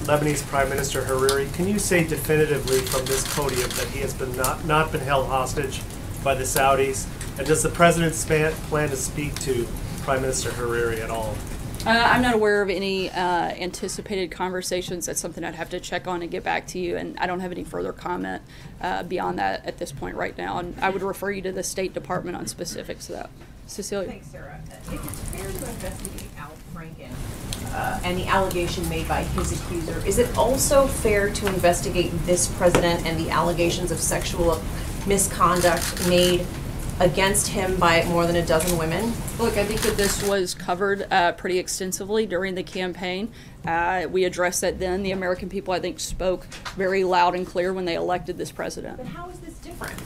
Lebanese Prime Minister Hariri, can you say definitively from this podium that he has been not been held hostage by the Saudis? And does the President plan to speak to Prime Minister Hariri at all? I'm not aware of any anticipated conversations. That's something I'd have to check on and get back to you, and I don't have any further comment beyond that at this point right now. And I would refer you to the State Department on specifics of that. Cecilia? Thanks, Sarah. If it's fair to investigate Al Franken and the allegation made by his accuser, is it also fair to investigate this president and the allegations of sexual misconduct made against him by more than a dozen women? Look, I think that this was covered pretty extensively during the campaign. We addressed that then. The American people, I think, spoke very loud and clear when they elected this president. But how is this different?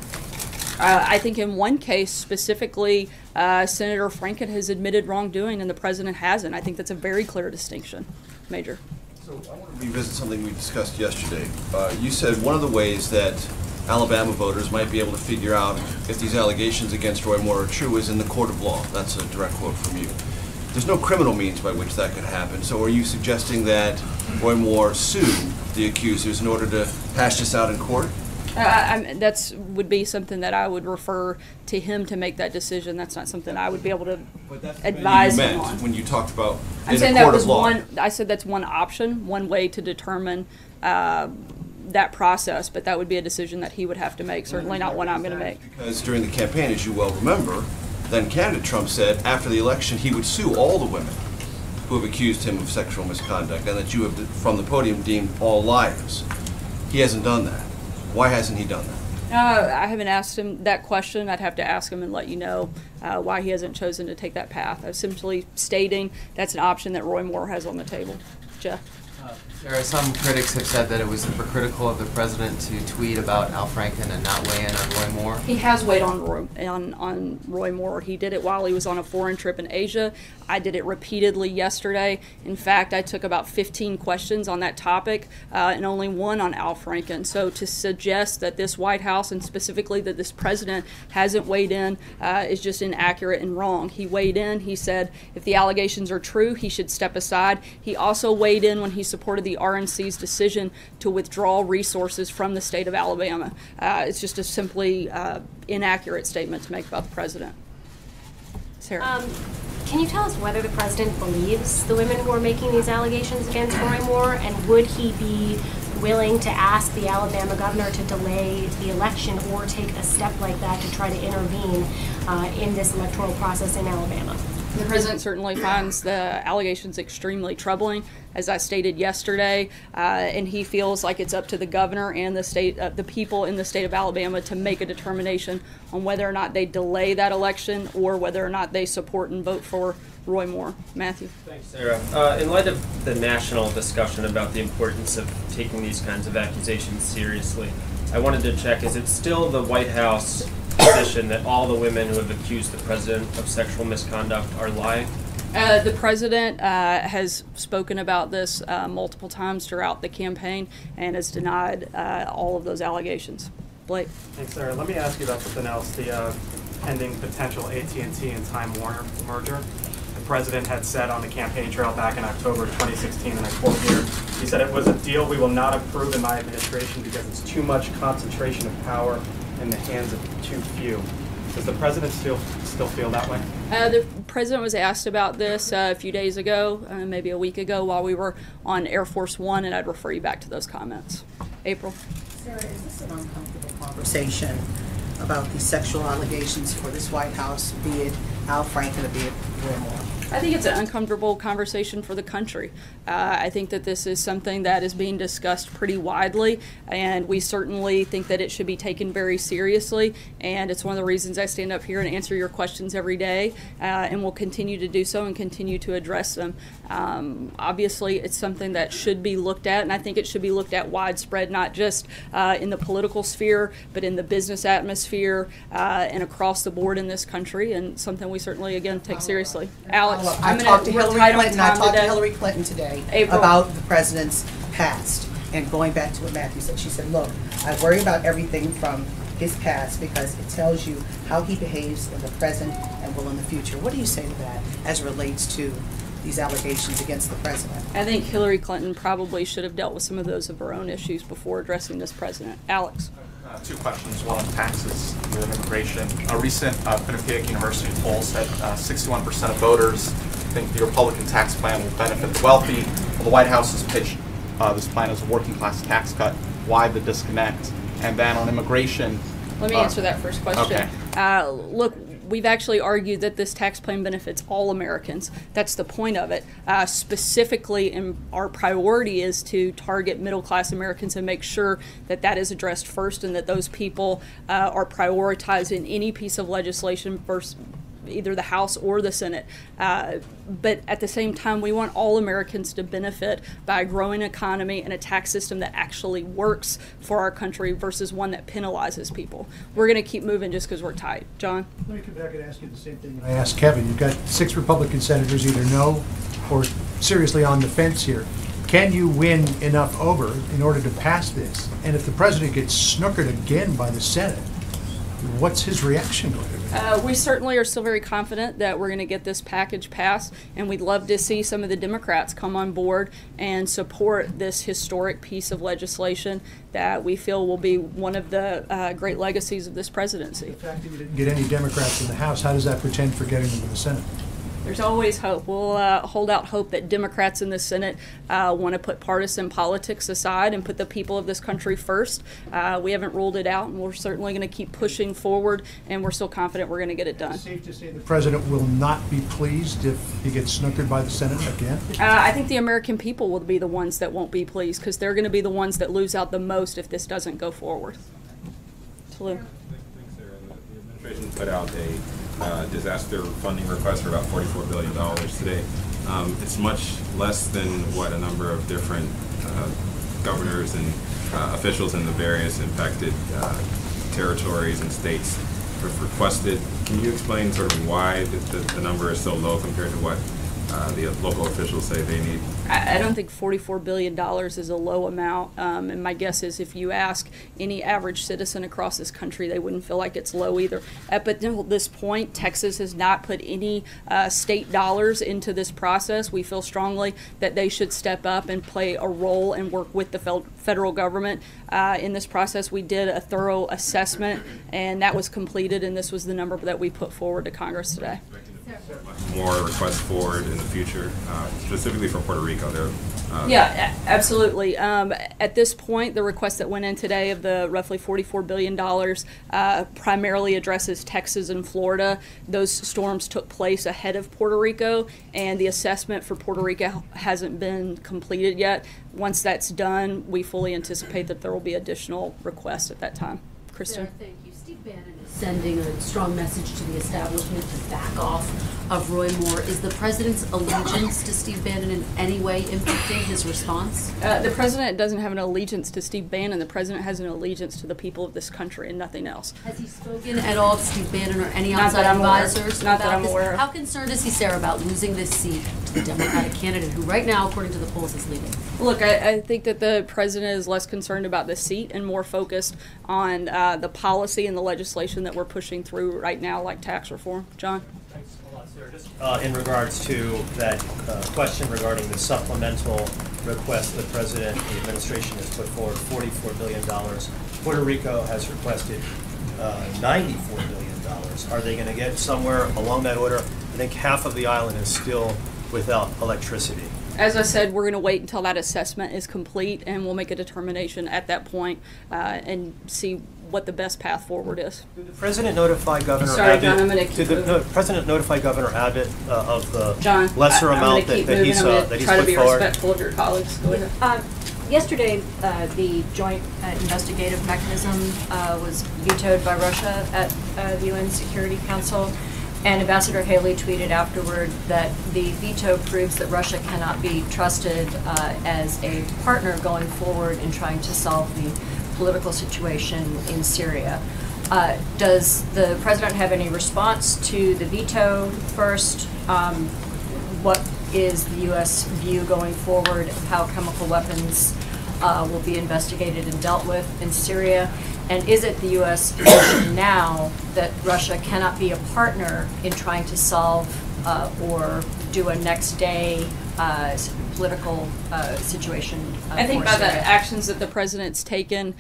I think in one case specifically, Senator Franken has admitted wrongdoing and the president hasn't. I think that's a very clear distinction. Major. So I want to revisit something we discussed yesterday. You said one of the ways that Alabama voters might be able to figure out if these allegations against Roy Moore are true is in the court of law. That's a direct quote from you. There's no criminal means by which that could happen. So are you suggesting that Roy Moore sue the accusers in order to hash this out in court? That would be something that I would refer to him to make that decision. That's not something I would be able to advise him on. When you talked about I'm saying that was one. I said that's one option, one way to determine that process, but that would be a decision that he would have to make. Certainly not one I'm going to make. Because during the campaign, as you well remember, then candidate Trump said after the election he would sue all the women who have accused him of sexual misconduct, and that you have, from the podium, deemed all liars. He hasn't done that. Why hasn't he done that? I haven't asked him that question. I'd have to ask him and let you know why he hasn't chosen to take that path. I'm simply stating that's an option that Roy Moore has on the table. Jeff? Sarah, some critics have said that it was hypocritical of the president to tweet about Al Franken and not weigh in on Roy Moore. He has weighed on Roy Moore. He did it while he was on a foreign trip in Asia. I did it repeatedly yesterday. In fact, I took about 15 questions on that topic and only one on Al Franken. So to suggest that this White House and specifically that this president hasn't weighed in is just inaccurate and wrong. He weighed in. He said if the allegations are true, he should step aside. He also weighed in when he supported the RNC's decision to withdraw resources from the state of Alabama. It's just a simply inaccurate statement to make about the president. Sarah. Can you tell us whether the president believes the women who are making these allegations against Roy Moore, and would he be willing to ask the Alabama governor to delay the election or take a step like that to try to intervene in this electoral process in Alabama? The president certainly finds the allegations extremely troubling, as I stated yesterday, and he feels like it's up to the governor and the people in the state of Alabama to make a determination on whether or not they delay that election or whether or not they support and vote for Roy Moore. Matthew. Thanks, Sarah. In light of the national discussion about the importance of taking these kinds of accusations seriously, I wanted to check, is it still the White House position that all the women who have accused the president of sexual misconduct are lying? The president has spoken about this multiple times throughout the campaign and has denied all of those allegations. Blake. Thanks, Sarah. Let me ask you about something else, the pending potential AT&T and Time Warner merger. The president had said on the campaign trail back in October 2016, and I quote here, he said, "It was a deal we will not approve in my administration because it's too much concentration of power in the hands of too few." Does the president still feel that way? The president was asked about this a few days ago, maybe a week ago, while we were on Air Force One, and I'd refer you back to those comments. April? Sarah, is this an uncomfortable conversation about the sexual allegations for this White House, be it Al Franken or be it Roy Moore? I think it's an uncomfortable conversation for the country. I think that this is something that is being discussed pretty widely, and we certainly think that it should be taken very seriously, and it's one of the reasons I stand up here and answer your questions every day, and will continue to do so and continue to address them. Obviously, it's something that should be looked at, and I think it should be looked at widespread, not just in the political sphere, but in the business atmosphere and across the board in this country, and something we certainly, again, take seriously. Alex? I talked to Hillary Clinton today about the president's past, and going back to what Matthew said, she said, look, I worry about everything from his past because it tells you how he behaves in the present and will in the future. What do you say to that as it relates to these allegations against the president? I think Hillary Clinton probably should have dealt with some of those of her own issues before addressing this president. Alex. Two questions, one on taxes, one on immigration. A recent Quinnipiac University poll said 61% of voters think the Republican tax plan will benefit the wealthy. Well, the White House has pitched this plan as a working class tax cut. Why the disconnect? And then on immigration. Let me answer that first question. Okay. Look, we've actually argued that this tax plan benefits all Americans. That's the point of it. Specifically, our priority is to target middle-class Americans and make sure that that is addressed first and that those people are prioritized in any piece of legislation versus either the House or the Senate. But at the same time, we want all Americans to benefit by a growing economy and a tax system that actually works for our country versus one that penalizes people. We're going to keep moving just because we're tight. John? Let me come back and ask you the same thing I asked Kevin. You've got 6 Republican senators either no or seriously on the fence here. Can you win enough over in order to pass this? And if the president gets snookered again by the Senate, what's his reaction going to be? We certainly are still very confident that we're going to get this package passed, and we'd love to see some of the Democrats come on board and support this historic piece of legislation that we feel will be one of the great legacies of this presidency. The fact that you didn't get any Democrats in the House, how does that portend for getting them in the Senate? There's always hope. We'll hold out hope that Democrats in the Senate want to put partisan politics aside and put the people of this country first. We haven't ruled it out, and we're certainly going to keep pushing forward, and we're still confident we're going to get it done. Is it safe to say the president will not be pleased if he gets snookered by the Senate again? I think the American people will be the ones that won't be pleased because they're going to be the ones that lose out the most if this doesn't go forward. Thanks, Sarah. The administration put out a disaster funding request for about $44 billion today. It's much less than what a number of different governors and officials in the various impacted territories and states have requested. Can you explain sort of why the number is so low compared to what the local officials say they need? I don't think $44 billion is a low amount, and my guess is if you ask any average citizen across this country, they wouldn't feel like it's low either. Up until this point, Texas has not put any state dollars into this process. We feel strongly that they should step up and play a role and work with the federal government in this process. We did a thorough assessment, and that was completed, and this was the number that we put forward to Congress today. More requests forward in the future, specifically for Puerto Rico. Yeah, absolutely. At this point, the request that went in today of the roughly $44 billion primarily addresses Texas and Florida. Those storms took place ahead of Puerto Rico, and the assessment for Puerto Rico hasn't been completed yet. Once that's done, we fully anticipate that there will be additional requests at that time. Kristen? Sarah, thank you. Steve Bannon is sending a strong message to the establishment to back off of Roy Moore. Is the president's allegiance to Steve Bannon in any way impacting his response? The president doesn't have an allegiance to Steve Bannon. The president has an allegiance to the people of this country and nothing else. Has he spoken at all to Steve Bannon or any outside advisors? Not that I'm aware of. How concerned is he, Sarah, about losing this seat to the Democratic candidate who right now, according to the polls, is leading? Look, I think that the president is less concerned about the seat and more focused on the policy and the legislation that we're pushing through right now, like tax reform. John? Thanks a lot, Sarah. Just in regards to that question regarding the supplemental request the president, the administration has put forward, $44 billion. Puerto Rico has requested $94 billion. Are they going to get somewhere along that order? I think half of the island is still without electricity. As I said, we're going to wait until that assessment is complete, and we'll make a determination at that point and see what the best path forward is. Did the president notify Governor Sorry, John, I'm Abbott? going to keep Did the president notify Governor Abbott of the John, lesser I'm amount that he's try put to be forward? respectful of your colleagues. Go ahead. Yesterday, the joint investigative mechanism was vetoed by Russia at the UN Security Council, and Ambassador Haley tweeted afterward that the veto proves that Russia cannot be trusted as a partner going forward in trying to solve the political situation in Syria. Does the president have any response to the veto first? What is the U.S. view going forward of how chemical weapons will be investigated and dealt with in Syria? And is it the U.S. position now that Russia cannot be a partner in trying to solve or do a next day political situation. I think for by the Syria. actions that the president's taken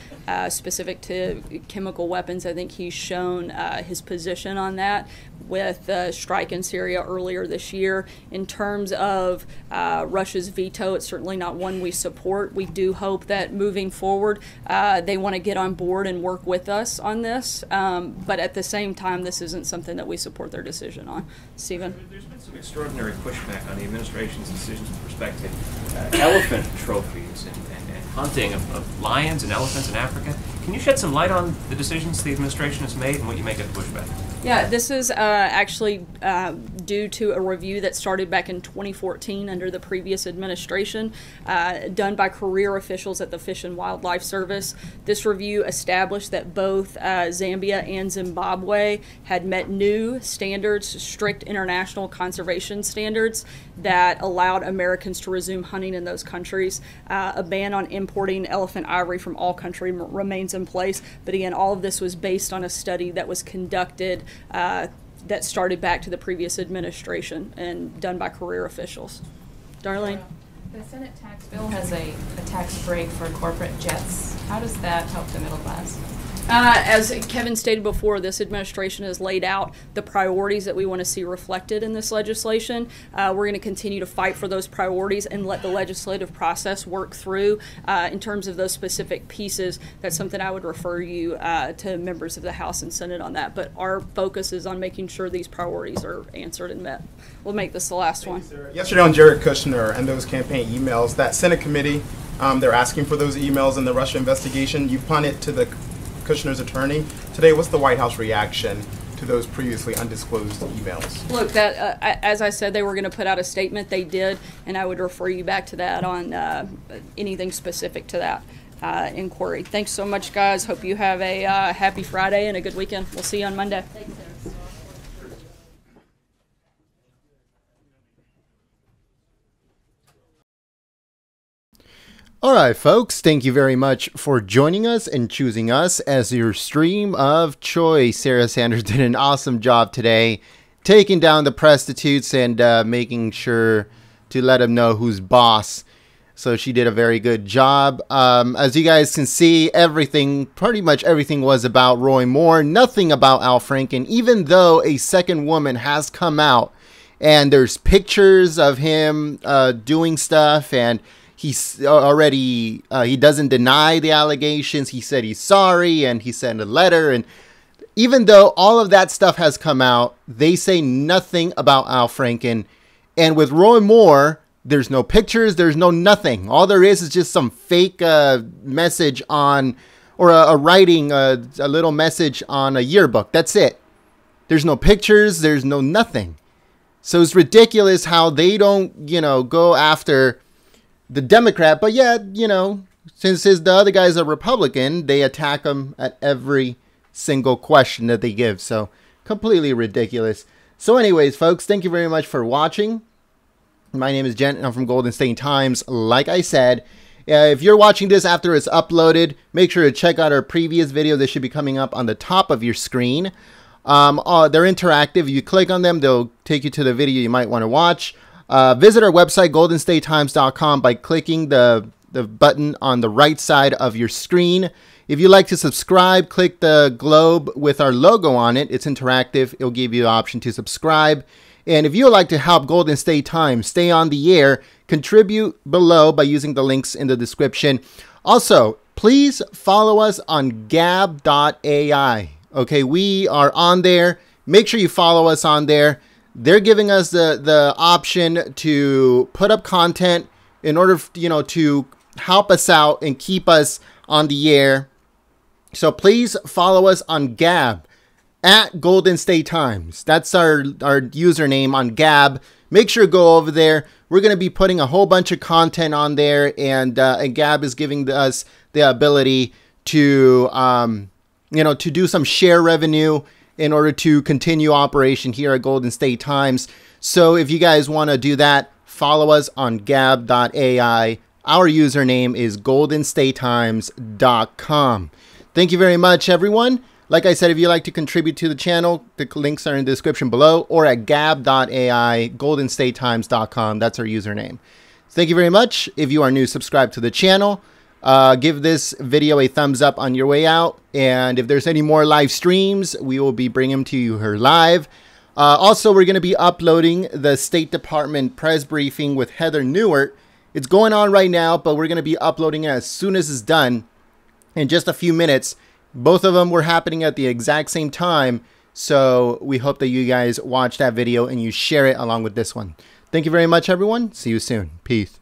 specific to chemical weapons, I think he's shown his position on that with the strike in Syria earlier this year. In terms of Russia's veto, it's certainly not one we support. We do hope that moving forward, they want to get on board and work with us on this. But at the same time, this isn't something that we support their decision on. Stephen? There's been some extraordinary pushback on the administration's decisions with respect to elephant trophies and hunting of lions and elephants in Africa. Can you shed some light on the decisions the administration has made and what you make of the pushback? Yeah, this is actually due to a review that started back in 2014 under the previous administration, done by career officials at the Fish and Wildlife Service. This review established that both Zambia and Zimbabwe had met new standards, strict international conservation standards that allowed Americans to resume hunting in those countries. A ban on importing elephant ivory from all countries remains in place, but again, all of this was based on a study that was conducted that started back to the previous administration and done by career officials. Darlene? The Senate tax bill has a tax break for corporate jets. How does that help the middle class? As Kevin stated before, this administration has laid out the priorities that we want to see reflected in this legislation. We're going to continue to fight for those priorities and let the legislative process work through. In terms of those specific pieces, that's something I would refer you to members of the House and Senate on that. But our focus is on making sure these priorities are answered and met. We'll make this the last one. Yesterday on Jared Kushner and those campaign emails, that Senate committee, they're asking for those emails in the Russia investigation. You punted to the Kushner's attorney. Today, what's the White House reaction to those previously undisclosed emails? Look, that as I said, they were going to put out a statement. They did, and I would refer you back to that on anything specific to that inquiry. Thanks so much, guys. Hope you have a happy Friday and a good weekend. We'll see you on Monday. Thanks, All right, folks, thank you very much for joining us and choosing us as your stream of choice. Sarah Sanders did an awesome job today, taking down the prostitutes and making sure to let them know who's boss. So she did a very good job. As you guys can see, pretty much everything was about Roy Moore, nothing about Al Franken, even though a second woman has come out and there's pictures of him doing stuff, and he's already, he doesn't deny the allegations. He said he's sorry and he sent a letter. And even though all of that stuff has come out, they say nothing about Al Franken. And with Roy Moore, there's no pictures, there's no nothing. All there is just some fake message on, or a writing, a little message on a yearbook. That's it. There's no pictures, there's no nothing. So it's ridiculous how they don't, go after the Democrat, but yet, since the other guy's a Republican, they attack him at every single question that they give. So completely ridiculous. So anyways, folks, thank you very much for watching. My name is Jen, and I'm from Golden State Times. Like I said, if you're watching this after it's uploaded, make sure to check out our previous video. This should be coming up on the top of your screen. They're interactive. You click on them, they'll take you to the video you might want to watch. Visit our website, goldenstatetimes.com, by clicking the button on the right side of your screen. If you'd like to subscribe, click the globe with our logo on it. It's interactive. It'll give you the option to subscribe. And if you would like to help Golden State Times stay on the air, contribute below by using the links in the description. Also, please follow us on gab.ai. Okay, we are on there. Make sure you follow us on there. They're giving us the option to put up content in order, to help us out and keep us on the air. So please follow us on Gab at Golden State Times. That's our username on Gab. Make sure to go over there. We're going to be putting a whole bunch of content on there, and Gab is giving us the ability to, to do some share revenue in order to continue operation here at Golden State Times. So if you guys want to do that, follow us on gab.ai. Our username is goldenstatetimes.com. Thank you very much, everyone. Like I said, if you'd like to contribute to the channel, the links are in the description below or at gab.ai, goldenstatetimes.com. That's our username. Thank you very much. If you are new, subscribe to the channel. Give this video a thumbs up on your way out. And if there's any more live streams, we will be bringing them to you here live. Also, we're going to be uploading the State Department press briefing with Heather Newart. It's going on right now, but we're going to be uploading it as soon as it's done in just a few minutes. Both of them were happening at the exact same time. So we hope that you guys watch that video and you share it along with this one. Thank you very much, everyone. See you soon. Peace.